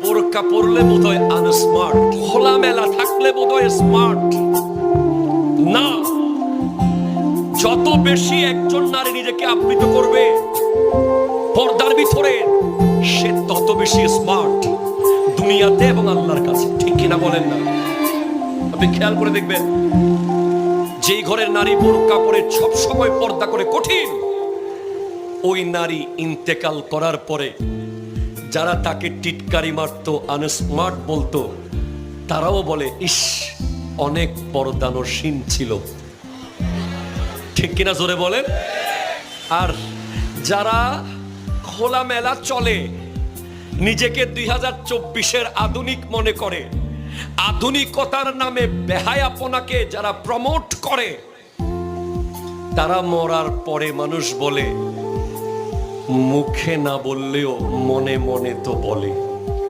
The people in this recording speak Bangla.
বোরকা পরলে বোধহয় আনস্মার্ট, খোলামেলা থাকলে বোধহয় স্মার্ট না। যত বেশি একজন নারী নিজেকে আবৃত করবে পর্দার ভিতরে, সে তত বেশি স্মার্ট দুনিয়াতে এবং আল্লাহর কাছে। ঠিক কিনা বলেন না? আপনি খেয়াল করে দেখবেন, যেই ঘরের নারী বোরকা পরে সব সময় পর্দা করে কঠিন, ওই নারী ইন্তেকাল করার পরে যারা তাকে টিটকারি মারতো, আনস্মার্ট বলতো, তারাও বলে ইস অনেক পর্দানসীন ছিল। ঠিক কিনা জোরে বলেন? আর যারা খোলামেলা চলে, নিজেকে 2024-এর আধুনিক মনে করে, আধুনিকতার নামে বেহায়াপনাকে যারা প্রমোট করে, তারা মরার পরে মানুষ বলে মুখে না বললেও মনে মনে তো বলে।